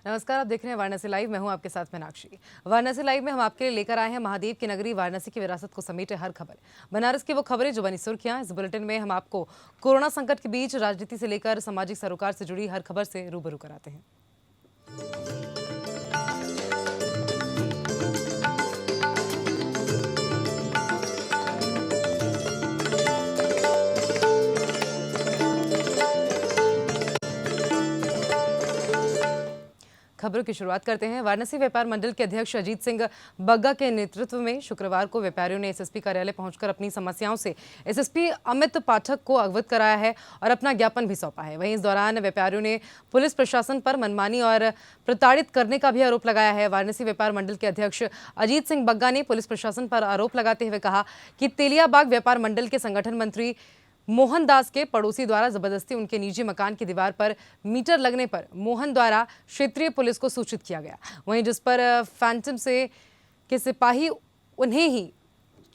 नमस्कार, आप देख रहे हैं वाराणसी लाइव। मैं हूं आपके साथ मीनाक्षी। वाराणसी लाइव में हम आपके लिए लेकर आए हैं महादेव की नगरी वाराणसी की विरासत को समेटे हर खबर, बनारस की वो खबरें जो बनी सुर्खियां। इस बुलेटिन में हम आपको कोरोना संकट के बीच राजनीति से लेकर सामाजिक सरोकार से जुड़ी हर खबर से रूबरू कराते हैं। खबरों की शुरुआत करते हैं। वाराणसी व्यापार मंडल के अध्यक्ष अजीत सिंह बग्गा के नेतृत्व में शुक्रवार को व्यापारियों ने एसएसपी कार्यालय पहुंचकर अपनी समस्याओं से एसएसपी अमित पाठक को अवगत कराया है और अपना ज्ञापन भी सौंपा है। वहीं इस दौरान व्यापारियों ने पुलिस प्रशासन पर मनमानी और प्रताड़ित करने का भी आरोप लगाया है। वाराणसी व्यापार मंडल के अध्यक्ष अजीत सिंह बग्गा ने पुलिस प्रशासन पर आरोप लगाते हुए कहा कि तेलियाबाग व्यापार मंडल के संगठन मंत्री मोहन दास के पड़ोसी द्वारा जबरदस्ती उनके निजी मकान की दीवार पर मीटर लगने पर मोहन द्वारा क्षेत्रीय पुलिस को सूचित किया गया। वहीं जिस पर फैंटम से के सिपाही उन्हें ही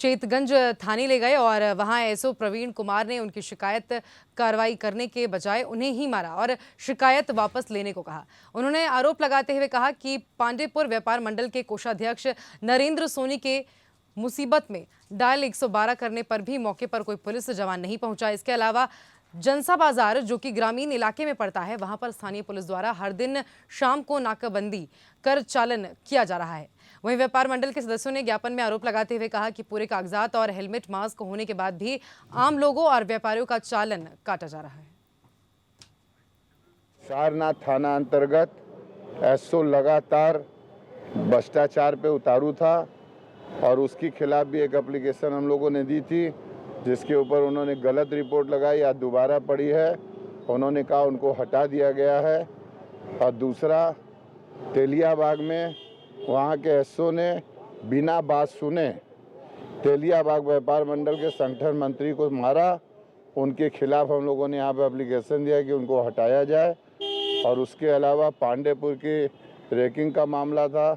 चेतगंज थाने ले गए और वहां एसओ प्रवीण कुमार ने उनकी शिकायत कार्रवाई करने के बजाय उन्हें ही मारा और शिकायत वापस लेने को कहा। उन्होंने आरोप लगाते हुए कहा कि पांडेपुर व्यापार मंडल के कोषाध्यक्ष नरेंद्र सोनी के मुसीबत में डायल 112 करने पर भी मौके पर कोई पुलिस जवान नहीं पहुंचा। इसके अलावा जनसा बाजार जो कि ग्रामीण इलाके में पड़ता है, वहां पर स्थानीय पुलिस द्वारा हर दिन शाम को नाकाबंदी कर चालन किया जा रहा है। वहीं व्यापार मंडल के सदस्यों ने ज्ञापन में आरोप लगाते हुए कहा कि पूरे कागजात और हेलमेट मास्क होने के बाद भी आम लोगों और व्यापारियों का चालन काटा जा रहा है। सारनाथ थाना अंतर्गत एसओ लगातार भ्रष्टाचार पे उतारू था और उसके खिलाफ भी एक एप्लीकेशन हम लोगों ने दी थी, जिसके ऊपर उन्होंने गलत रिपोर्ट लगाई। आज दोबारा पड़ी है, उन्होंने कहा उनको हटा दिया गया है। और दूसरा, तेलियाबाग में वहाँ के एसओ ने बिना बात सुने तेलियाबाग व्यापार मंडल के संगठन मंत्री को मारा। उनके खिलाफ हम लोगों ने यहाँ पर एप्लीकेशन दिया कि उनको हटाया जाए। और उसके अलावा पांडेपुर की रैकिंग का मामला था,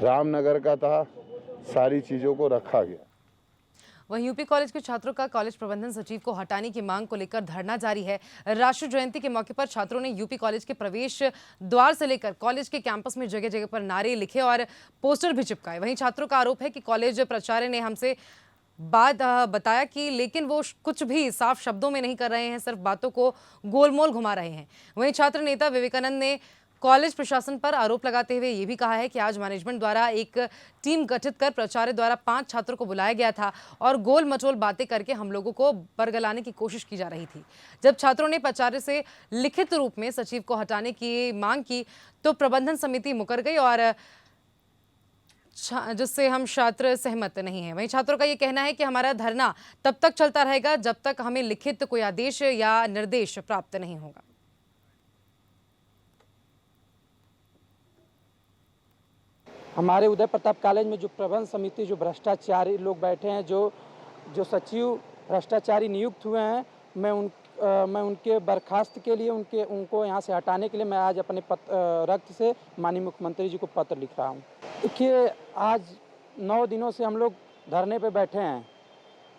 रामनगर का था, सारी चीज़ों को रखा गया। वहीं यूपी कॉलेज के छात्रों का कॉलेज प्रबंधन सचिव को हटाने की मांग को लेकर धरना जारी है। राष्ट्रीय जयंती के मौके पर छात्रों ने यूपी कॉलेज के प्रवेश द्वार से लेकर कॉलेज के कैंपस में जगह जगह पर नारे लिखे और पोस्टर भी चिपकाए। वहीं छात्रों का आरोप है कि कॉलेज प्राचार्य ने हमसे बात बताया कि लेकिन वो कुछ भी साफ शब्दों में नहीं कर रहे हैं, सिर्फ बातों को गोलमोल घुमा रहे हैं। वहीं छात्र नेता विवेकानंद ने कॉलेज प्रशासन पर आरोप लगाते हुए ये भी कहा है कि आज मैनेजमेंट द्वारा एक टीम गठित कर प्राचार्य द्वारा 5 छात्रों को बुलाया गया था और गोल मटोल बातें करके हम लोगों को बरगलाने की कोशिश की जा रही थी। जब छात्रों ने प्राचार्य से लिखित रूप में सचिव को हटाने की मांग की तो प्रबंधन समिति मुकर गई और जिससे हम छात्र सहमत नहीं हैं। वहीं छात्रों का ये कहना है कि हमारा धरना तब तक चलता रहेगा जब तक हमें लिखित कोई आदेश या निर्देश प्राप्त नहीं होगा। हमारे उदय प्रताप कॉलेज में जो प्रबंध समिति जो भ्रष्टाचारी लोग बैठे हैं, जो सचिव भ्रष्टाचारी नियुक्त हुए हैं, मैं उनके बर्खास्त के लिए उनको यहाँ से हटाने के लिए मैं आज अपने रक्त से माननीय मुख्यमंत्री जी को पत्र लिख रहा हूँ। देखिए, आज 9 दिनों से हम लोग धरने पे बैठे हैं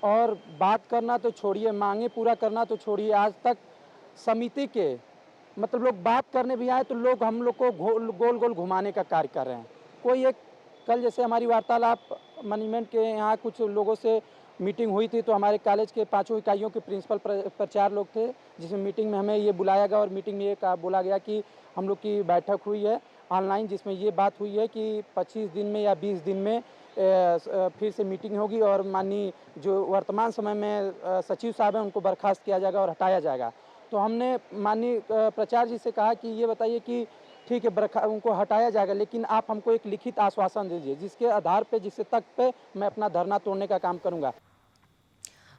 और बात करना तो छोड़िए, मांगे पूरा करना तो छोड़िए, आज तक समिति के मतलब लोग बात करने भी आए तो लोग हम लोग को गोल गोल घुमाने का कार्य कर रहे हैं। कोई एक कल जैसे हमारी वार्तालाप मैनेजमेंट के यहाँ कुछ लोगों से मीटिंग हुई थी, तो हमारे कॉलेज के 5 इकाइयों के प्रिंसिपल प्रचार लोग थे, जिसमें मीटिंग में हमें ये बुलाया गया और मीटिंग में ये बोला गया कि हम लोग की बैठक हुई है ऑनलाइन, जिसमें ये बात हुई है कि 25 दिन में या 20 दिन में फिर से मीटिंग होगी और माननीय जो वर्तमान समय में सचिव साहब हैं उनको बर्खास्त किया जाएगा और हटाया जाएगा। तो हमने माननीय प्राचार्य जी से कहा कि ये बताइए कि ठीक है, उनको हटाया जाएगा, लेकिन आप हमको एक लिखित आश्वासन दीजिए जिसके आधार पे जिससे तक पे मैं अपना धरना तोड़ने का काम करूंगा।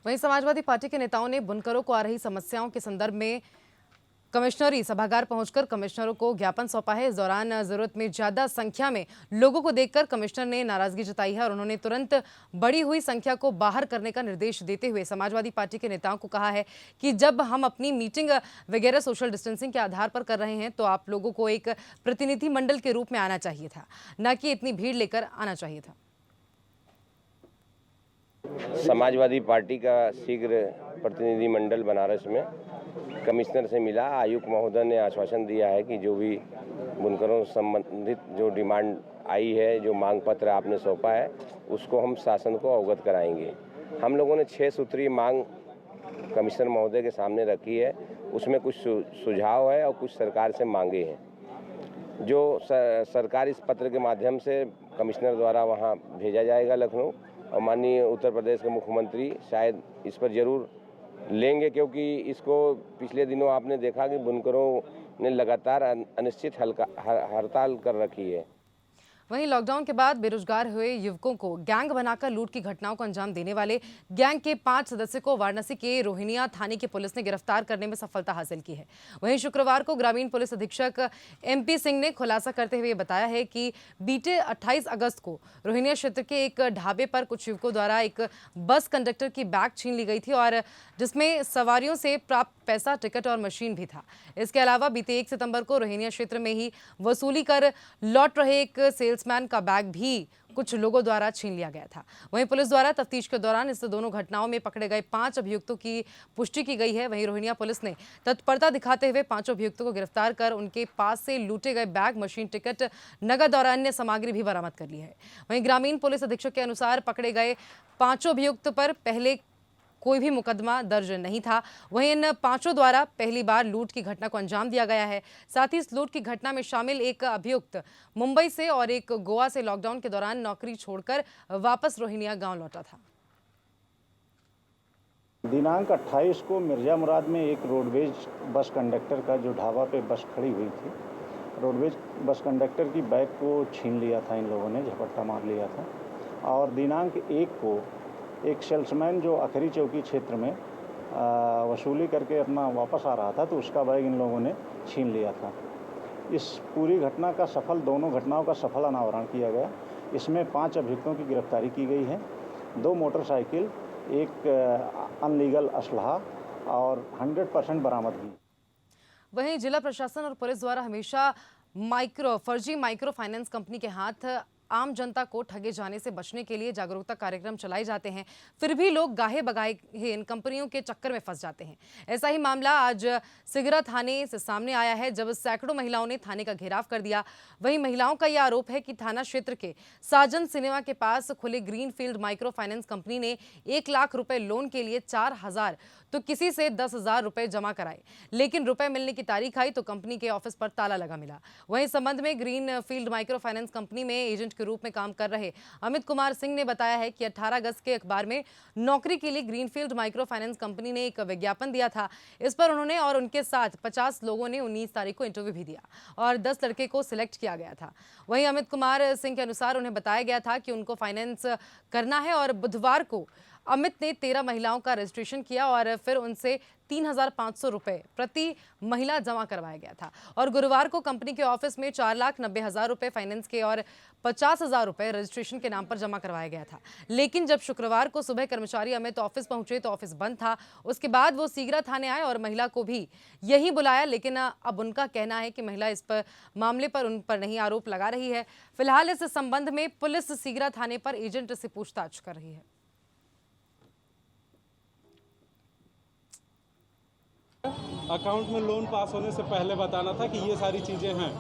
वहीं समाजवादी पार्टी के नेताओं ने बुनकरों को आ रही समस्याओं के संदर्भ में कमिश्नरी सभागार पहुंचकर कमिश्नरों को ज्ञापन सौंपा है। इस दौरान जरूरत में ज्यादा संख्या में लोगों को देखकर कमिश्नर ने नाराजगी जताई है और उन्होंने तुरंत बढ़ी हुई संख्या को बाहर करने का निर्देश देते हुए समाजवादी पार्टी के नेताओं को कहा है कि जब हम अपनी मीटिंग वगैरह सोशल डिस्टेंसिंग के आधार पर कर रहे हैं तो आप लोगों को एक प्रतिनिधि मंडल के रूप में आना चाहिए था, न कि इतनी भीड़ लेकर आना चाहिए था। समाजवादी पार्टी का शीघ्र प्रतिनिधि मंडल बनारस में कमिश्नर से मिला, आयुक्त महोदय ने आश्वासन दिया है कि जो भी बुनकरों से संबंधित जो डिमांड आई है, जो मांग पत्र आपने सौंपा है, उसको हम शासन को अवगत कराएंगे। हम लोगों ने 6 सूत्रीय मांग कमिश्नर महोदय के सामने रखी है, उसमें कुछ सुझाव है और कुछ सरकार से मांगे हैं जो सरकार इस पत्र के माध्यम से कमिश्नर द्वारा वहां भेजा जाएगा लखनऊ, और माननीय उत्तर प्रदेश के मुख्यमंत्री शायद इस पर जरूर लेंगे, क्योंकि इसको पिछले दिनों आपने देखा कि बुनकरों ने लगातार अनिश्चित हड़ताल कर रखी है। वहीं लॉकडाउन के बाद बेरोजगार हुए युवकों को गैंग बनाकर लूट की घटनाओं को अंजाम देने वाले गैंग के 5 सदस्यों को वाराणसी के रोहिनिया थाने की पुलिस ने गिरफ्तार करने में सफलता हासिल की है। वहीं शुक्रवार को ग्रामीण पुलिस अधीक्षक MP सिंह ने खुलासा करते हुए बताया है कि बीते 28 अगस्त को रोहिनिया क्षेत्र के एक ढाबे पर कुछ युवकों द्वारा एक बस कंडक्टर की बैग छीन ली गई थी और जिसमें सवारियों से प्राप्त पैसा, टिकट और मशीन भी था। इसके अलावा बीते 1 सितंबर को रोहिनिया क्षेत्र में ही वसूली कर लौट रहे एक सेल्समैन का बैग भी कुछ लोगों द्वारा छीन लिया गया था। वहीं पुलिस द्वारा तफ्तीश के दौरान इस दोनों घटनाओं में पकड़े गए 5 अभियुक्तों की पुष्टि की गई है। वहीं रोहिनिया पुलिस ने तत्परता दिखाते हुए 5 अभियुक्तों को गिरफ्तार कर उनके पास से लूटे गए बैग, मशीन, टिकट, नगद और अन्य सामग्री भी बरामद कर ली है। वहीं ग्रामीण पुलिस अधीक्षक के अनुसार पकड़े गए 5 अभियुक्त पर पहले कोई भी मुकदमा दर्ज नहीं था। वहीं इन 5 द्वारा पहली बार लूट की घटना को अंजाम दिया गया है। साथ ही इस लूट की घटना में शामिल एक अभियुक्त मुंबई से और एक गोवा से लॉकडाउन के दौरान नौकरी छोड़कर वापस रोहिनिया गांव लौटा था। दिनांक 28 को मिर्जा मुराद में एक रोडवेज बस कंडक्टर का जो ढाबा पे बस खड़ी हुई थी, रोडवेज बस कंडक्टर की बैग को छीन लिया था इन लोगों ने, झपट्टा मार लिया था। और दिनांक 1 को एक सेल्समैन जो अखरी चौकी क्षेत्र में वसूली करके अपना वापस आ रहा था, तो उसका बैग इन लोगों ने छीन लिया था। इस पूरी घटना का दोनों घटनाओं का सफल अनावरण किया गया। इसमें 5 अभियुक्तों की गिरफ्तारी की गई है, 2 मोटरसाइकिल, एक अनलीगल असलहा और 100% बरामदगी। वहीं जिला प्रशासन और पुलिस द्वारा हमेशा फर्जी माइक्रो फाइनेंस कंपनी के हाथ आम जनता को ठगे जाने से बचने के लिए जागरूकता कार्यक्रम चलाए जाते हैं, फिर भी लोग गाहे बगाए इन कंपनियों के चक्कर में फंस जाते हैं। ऐसा ही मामला आज सिगरा थाने से सामने आया है, जब सैकड़ों महिलाओं ने थाने का घेराव कर दिया। वहीं महिलाओं का यह आरोप है कि थाना क्षेत्र के साजन सिनेमा के पास खुले ग्रीनफील्ड माइक्रो फाइनेंस कंपनी ने 1 लाख रुपए लोन के लिए 4,000 तो किसी से 10,000 रुपए जमा कराए, लेकिन रुपए मिलने की तारीख आई तो कंपनी के ऑफिस पर ताला लगा मिला। वहीं इस संबंध में ग्रीनफील्ड माइक्रो फाइनेंस कंपनी में एजेंट के रूप में काम कर रहे अमित कुमार सिंह ने बताया है कि 18 अगस्त के अखबार में नौकरी के लिए ग्रीनफील्ड माइक्रो फाइनेंस कंपनी ने एक विज्ञापन दिया था। इस पर उन्होंने और उनके साथ 50 लोगों ने 19 तारीख को इंटरव्यू भी दिया और 10 लड़के को सिलेक्ट किया गया था। वहीं अमित कुमार सिंह के अनुसार उन्हें बताया गया था कि उनको फाइनेंस करना है और बुधवार को अमित ने 13 महिलाओं का रजिस्ट्रेशन किया और फिर उनसे 3,500 रुपए प्रति महिला जमा करवाया गया था और गुरुवार को कंपनी के ऑफिस में 4,90,000 रुपए फाइनेंस के और 50,000 रुपए रजिस्ट्रेशन के नाम पर जमा करवाया गया था। लेकिन जब शुक्रवार को सुबह कर्मचारी अमित ऑफिस पहुंचे तो ऑफिस बंद था। उसके बाद वो सीगरा थाने आए और महिला को भी यही बुलाया, लेकिन अब उनका कहना है कि महिला इस पर मामले पर उन पर नहीं आरोप लगा रही है। फिलहाल इस संबंध में पुलिस सीगरा थाने पर एजेंट से पूछताछ कर रही है। अकाउंट में लोन पास होने से पहले बताना था कि ये सारी चीज़ें हैं।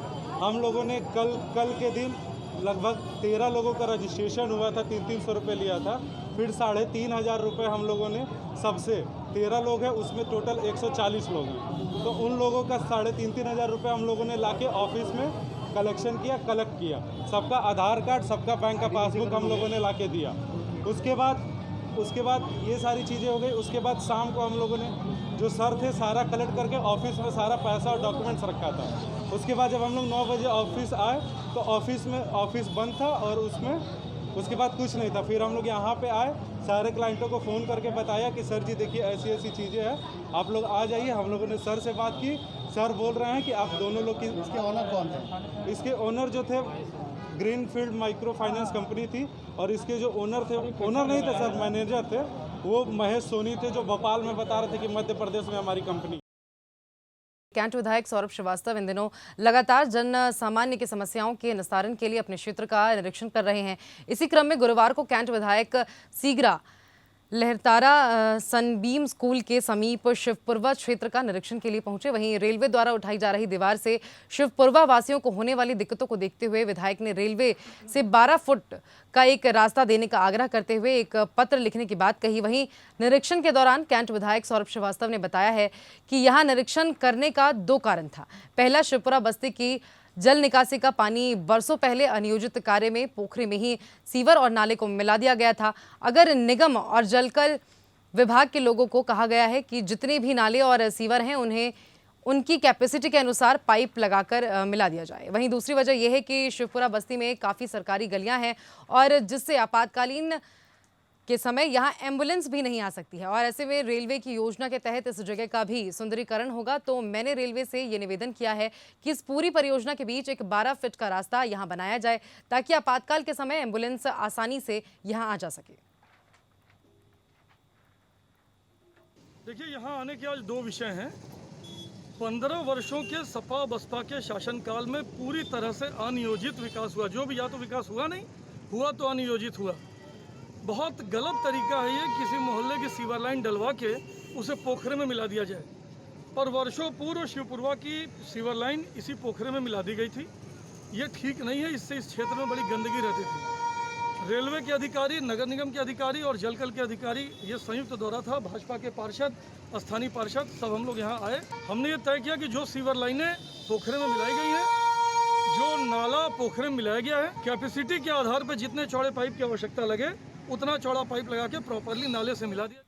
हम लोगों ने कल के दिन लगभग 13 लोगों का रजिस्ट्रेशन हुआ था, 300 रुपये लिया था। फिर 3,500 रुपये हम लोगों ने सबसे 13 लोग हैं, उसमें टोटल 140 लोग हैं, तो उन लोगों का 3,500 रुपये हम लोगों ने लाके ऑफिस में कलेक्शन किया, कलेक्ट किया। सबका आधार कार्ड, सबका बैंक का पासबुक हम लोगों ने लाके दिया। उसके बाद ये सारी चीज़ें हो गई। उसके बाद शाम को हम लोगों ने जो सर थे सारा कलेक्ट करके ऑफिस में सारा पैसा और डॉक्यूमेंट्स रखा था। उसके बाद जब हम लोग 9 बजे ऑफिस आए तो ऑफिस बंद था और उसके बाद कुछ नहीं था। फिर हम लोग यहाँ पे आए, सारे क्लाइंटों को फ़ोन करके बताया कि सर जी देखिए ऐसी ऐसी चीज़ें हैं, आप लोग आ जाइए। हम लोगों ने सर से बात की, सर बोल रहे हैं कि आप दोनों लोग की। इसके ओनर कौन थे? इसके ओनर जो थे ग्रीनफील्ड माइक्रो फाइनेंस कंपनी थी और इसके जो ओनर थे, ओनर नहीं थे सर, मैनेजर थे, वो महेश सोनी थे, जो भोपाल में बता रहे थे कि मध्य प्रदेश में हमारी कंपनी। कैंट विधायक सौरभ श्रीवास्तव इन दिनों लगातार जन सामान्य की समस्याओं के निस्तारण के लिए अपने क्षेत्र का निरीक्षण कर रहे हैं। इसी क्रम में गुरुवार को कैंट विधायक सीगरा लहरतारा सनबीम स्कूल के समीप शिवपुरवा क्षेत्र का निरीक्षण के लिए पहुंचे। वहीं रेलवे द्वारा उठाई जा रही दीवार से शिवपुरवा वासियों को होने वाली दिक्कतों को देखते हुए विधायक ने रेलवे से 12 फुट का एक रास्ता देने का आग्रह करते हुए एक पत्र लिखने की बात कही। वहीं निरीक्षण के दौरान कैंट विधायक सौरभ श्रीवास्तव ने बताया है कि यहां निरीक्षण करने का 2 कारण था। पहला, शिवपुरा बस्ती की जल निकासी का पानी बरसों पहले अनियोजित कार्य में पोखरे में ही सीवर और नाले को मिला दिया गया था। अगर निगम और जलकल विभाग के लोगों को कहा गया है कि जितने भी नाले और सीवर हैं उन्हें उनकी कैपेसिटी के अनुसार पाइप लगाकर मिला दिया जाए। वहीं दूसरी वजह यह है कि शिवपुरा बस्ती में काफ़ी सरकारी गलियां हैं और जिससे आपातकालीन के समय यहां एम्बुलेंस भी नहीं आ सकती है और ऐसे में रेलवे की योजना के तहत इस जगह का भी सुंदरीकरण होगा। तो मैंने रेलवे से ये निवेदन किया है कि इस पूरी परियोजना के बीच एक 12 फीट का रास्ता यहां बनाया जाए ताकि आपातकाल के समय एम्बुलेंस आसानी से यहां आ जा सके। देखिए, यहाँ आने के आज 2 विषय हैं। 15 वर्षों के सपा बसपा के शासनकाल में पूरी तरह से अनियोजित विकास हुआ। जो भी, या तो विकास हुआ नहीं हुआ तो अनियोजित हुआ। बहुत गलत तरीका है ये, किसी मोहल्ले की सीवर लाइन डलवा के उसे पोखरे में मिला दिया जाए। पर वर्षों पूर्व शिवपुरवा की सीवर लाइन इसी पोखरे में मिला दी गई थी। ये ठीक नहीं है, इससे इस क्षेत्र में बड़ी गंदगी रहती थी। रेलवे के अधिकारी, नगर निगम के अधिकारी और जलकल के अधिकारी, ये संयुक्त दौरा था। भाजपा के पार्षद, स्थानीय पार्षद सब हम लोग यहाँ आए। हमने ये तय किया कि जो सीवर लाइनें पोखरे में मिलाई गई हैं, जो नाला पोखरे में मिलाया गया है, कैपेसिटी के आधार पर जितने चौड़े पाइप की आवश्यकता लगे उतना चौड़ा पाइप लगा के प्रॉपरली नाले से मिला दिया।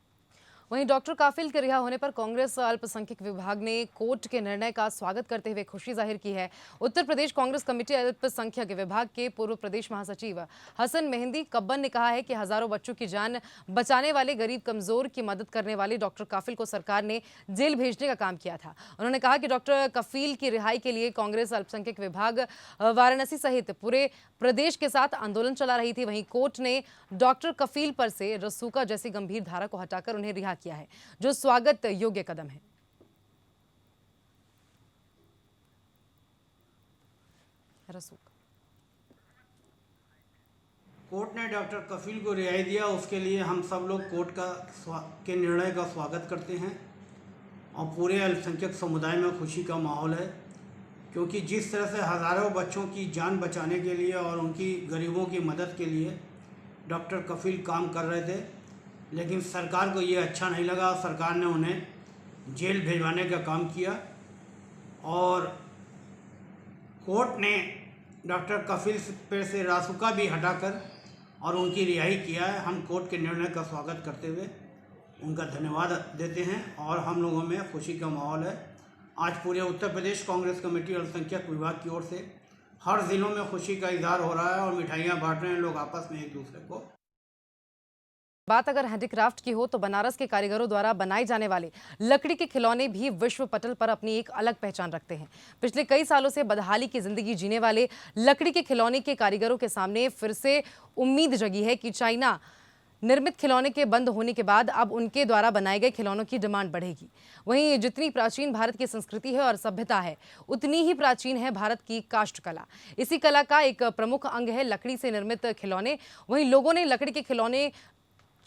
वहीं डॉक्टर काफिल के रिहा होने पर कांग्रेस अल्पसंख्यक विभाग ने कोर्ट के निर्णय का स्वागत करते हुए खुशी जाहिर की है। उत्तर प्रदेश कांग्रेस कमेटी अल्पसंख्यक विभाग के पूर्व प्रदेश महासचिव हसन मेहंदी कब्बन ने कहा है कि हजारों बच्चों की जान बचाने वाले गरीब कमजोर की मदद करने वाले डॉक्टर काफिल को सरकार ने जेल भेजने का काम किया था। उन्होंने कहा कि डॉक्टर काफिल की रिहाई के लिए कांग्रेस अल्पसंख्यक विभाग वाराणसी सहित पूरे प्रदेश के साथ आंदोलन चला रही थी। वहीं कोर्ट ने डॉक्टर काफिल पर से रसूखा जैसी गंभीर धारा को हटाकर उन्हें रिहा किया है, जो स्वागत योग्य कदम है। कोर्ट ने डॉक्टर कफील को रिहाई दिया, उसके लिए हम सब लोग कोर्ट के निर्णय का स्वागत करते हैं और पूरे अल्पसंख्यक समुदाय में खुशी का माहौल है, क्योंकि जिस तरह से हज़ारों बच्चों की जान बचाने के लिए और उनकी गरीबों की मदद के लिए डॉक्टर कफील काम कर रहे थे, लेकिन सरकार को ये अच्छा नहीं लगा। सरकार ने उन्हें जेल भिजवाने का काम किया और कोर्ट ने डॉक्टर कफील पे से रासुका भी हटाकर और उनकी रिहाई किया है। हम कोर्ट के निर्णय का स्वागत करते हुए उनका धन्यवाद देते हैं और हम लोगों में खुशी का माहौल है। आज पूरे उत्तर प्रदेश कांग्रेस कमेटी अल्पसंख्यक विभाग की ओर से हर ज़िलों में खुशी का इजहार हो रहा है और मिठाइयाँ बांट रहे हैं लोग आपस में एक दूसरे को। बात अगर हैंडीक्राफ्ट की हो तो बनारस के कारीगरों द्वारा बनाए जाने वाले लकड़ी के खिलौने भी विश्व पटल पर अपनी एक अलग पहचान रखते हैं। पिछले कई सालों से बदहाली की जिंदगी जीने वाले लकड़ी के खिलौने के कारीगरों के सामने फिर से उम्मीद जगी है कि चाइना निर्मित खिलौने के बंद होने के बाद अब उनके द्वारा बनाए गए खिलौनों की डिमांड बढ़ेगी। वहीं जितनी प्राचीन भारत की संस्कृति है और सभ्यता है, उतनी ही प्राचीन है भारत की काष्ठ कला। इसी कला का एक प्रमुख अंग है लकड़ी से निर्मित खिलौने। वहीं लोगों ने लकड़ी के खिलौने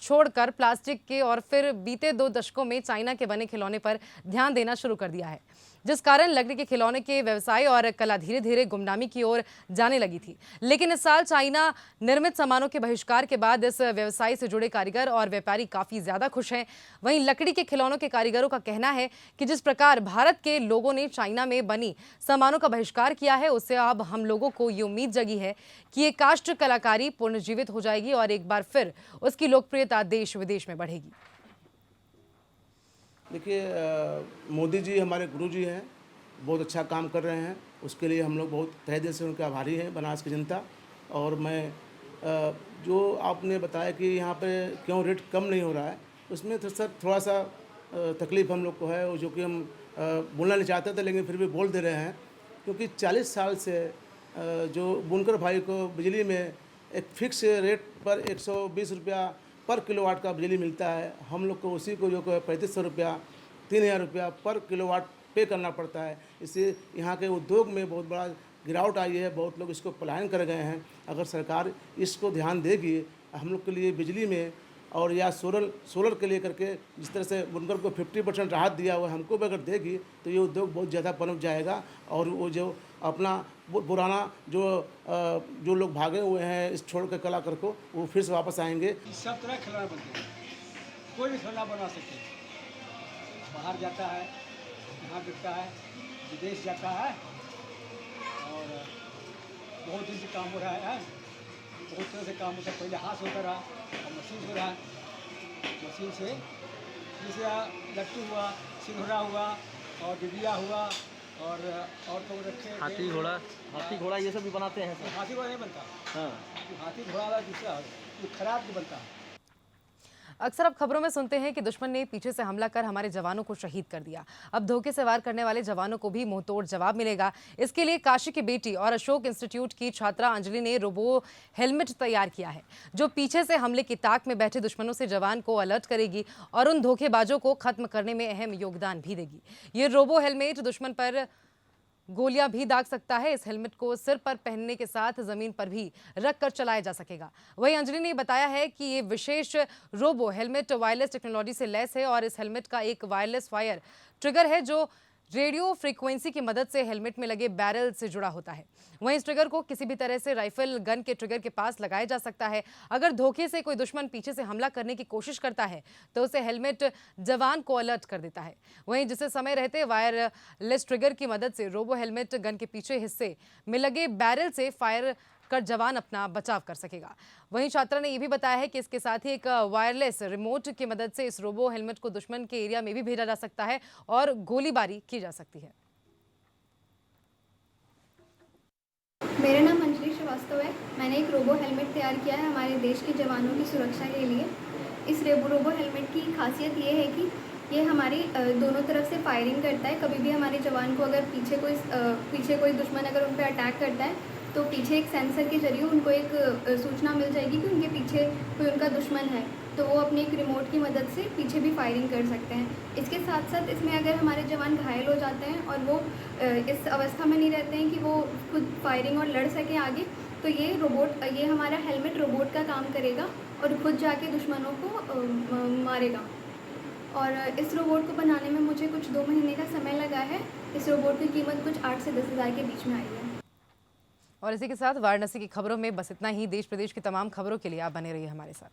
छोड़कर प्लास्टिक के और फिर बीते 2 दशकों में चाइना के बने खिलौने पर ध्यान देना शुरू कर दिया है, जिस कारण लकड़ी के खिलौने के व्यवसाय और कला धीरे धीरे गुमनामी की ओर जाने लगी थी। लेकिन इस साल चाइना निर्मित सामानों के बहिष्कार के बाद इस व्यवसाय से जुड़े कारीगर और व्यापारी काफी ज्यादा खुश हैं। वहीं लकड़ी के खिलौनों के कारीगरों का कहना है कि जिस प्रकार भारत के लोगों ने चाइना में बनी सामानों का बहिष्कार किया है, उससे अब हम लोगों को ये उम्मीद जगी है कि ये काष्ठ कलाकारी पुनर्जीवित हो जाएगी और एक बार फिर उसकी लोकप्रियता देश विदेश में बढ़ेगी। देखिए, मोदी जी हमारे गुरु जी हैं, बहुत अच्छा काम कर रहे हैं। उसके लिए हम लोग बहुत तहे दिल से उनके आभारी हैं, बनारस की जनता। और मैं जो आपने बताया कि यहाँ पे क्यों रेट कम नहीं हो रहा है, उसमें तो सर थोड़ा सा तकलीफ़ हम लोग को है, जो कि हम बोलना नहीं चाहते थे लेकिन फिर भी बोल दे रहे हैं। क्योंकि 40 साल से जो बुनकर भाई को बिजली में एक फिक्स रेट पर 120 रुपया पर किलोवाट का बिजली मिलता है, हम लोग को उसी को जो 3500 रुपया 3000 रुपया पर किलोवाट पे करना पड़ता है। इससे यहाँ के उद्योग में बहुत बड़ा गिरावट आई है, बहुत लोग इसको पलायन कर गए हैं। अगर सरकार इसको ध्यान देगी, हम लोग के लिए बिजली में और या सोलर के लिए करके जिस तरह से बुनकर को 50% राहत दिया हुआ है, हमको भी अगर देगी तो ये उद्योग बहुत ज़्यादा पनप जाएगा और वो जो अपना पुराना जो लोग भागे हुए हैं इस छोड़ के कलाकार को, वो फिर से वापस आएंगे। सब तरह खिलौना बनते हैं, कोई भी खिलौना बना सकते हैं। बाहर जाता है, यहाँ बिकता है, विदेश जाता है और बहुत दिन से काम हो रहा है। बहुत तरह से काम होता है, पहले हाथ होता रहा और मशीन हो रहा है। मशीन से जैसे लट्टू हुआ, सिंघोड़ा हुआ और डिबिया हुआ और तो रखे हाथी घोड़ा ये सब भी बनाते हैं सर? हाथी घोड़ा नहीं बनता। हाँ, हाथी घोड़ा वाला दूसरा ये खराब नहीं बनता। अक्सर अब खबरों में सुनते हैं कि दुश्मन ने पीछे से हमला कर हमारे जवानों को शहीद कर दिया। अब धोखे से वार करने वाले जवानों को भी मुंहतोड़ जवाब मिलेगा। इसके लिए काशी की बेटी और अशोक इंस्टीट्यूट की छात्रा अंजलि ने रोबो हेलमेट तैयार किया है, जो पीछे से हमले की ताक में बैठे दुश्मनों से जवान को अलर्ट करेगी और उन धोखेबाजों को खत्म करने में अहम योगदान भी देगी। ये रोबो हेलमेट दुश्मन पर गोलियां भी दाग सकता है। इस हेलमेट को सिर पर पहनने के साथ जमीन पर भी रख कर चलाया जा सकेगा। वहीं अंजलि ने बताया है कि ये विशेष रोबो हेलमेट वायरलेस टेक्नोलॉजी से लैस है और इस हेलमेट का एक वायरलेस फायर ट्रिगर है जो रेडियो फ्रीक्वेंसी की मदद से हेलमेट में लगे बैरल से जुड़ा होता है। वहीं इस ट्रिगर को किसी भी तरह से राइफल गन के ट्रिगर के पास लगाया जा सकता है। अगर धोखे से कोई दुश्मन पीछे से हमला करने की कोशिश करता है तो उसे हेलमेट जवान को अलर्ट कर देता है। वहीं जिसे समय रहते वायरलेस ट्रिगर की मदद से रोबो हेलमेट गन के पीछे हिस्से में लगे बैरल से फायर कर जवान अपना बचाव कर सकेगा। वहीं छात्रा ने यह भी बताया है कि इसके साथ ही एक वायरलेस रिमोट की मदद से इस रोबो हेलमेट को दुश्मन के एरिया में भी भेजा जा सकता है और गोलीबारी की जा सकती है। मेरा नाम अंजलि श्रीवास्तव है। मैंने एक रोबो हेलमेट तैयार किया है हमारे देश के जवानों की सुरक्षा के लिए। इस रोबो हेलमेट की खासियत ये है कि ये हमारी दोनों तरफ से फायरिंग करता है। कभी भी हमारे जवान को अगर पीछे कोई दुश्मन अगर उन पर अटैक करता है तो पीछे एक सेंसर के जरिए उनको एक सूचना मिल जाएगी कि उनके पीछे कोई उनका दुश्मन है, तो वो अपने एक रिमोट की मदद से पीछे भी फायरिंग कर सकते हैं। इसके साथ साथ इसमें अगर हमारे जवान घायल हो जाते हैं और वो इस अवस्था में नहीं रहते हैं कि वो खुद फायरिंग और लड़ सकें आगे, तो ये हमारा हेलमेट रोबोट का काम करेगा और खुद जाके दुश्मनों को मारेगा। और इस रोबोट को बनाने में मुझे कुछ 2 महीने का समय लगा है। इस रोबोट की कीमत कुछ 8 से 10 हज़ार के बीच में आई है। और इसी के साथ वाराणसी की खबरों में बस इतना ही। देश प्रदेश की तमाम खबरों के लिए आप बने रहिए हमारे साथ।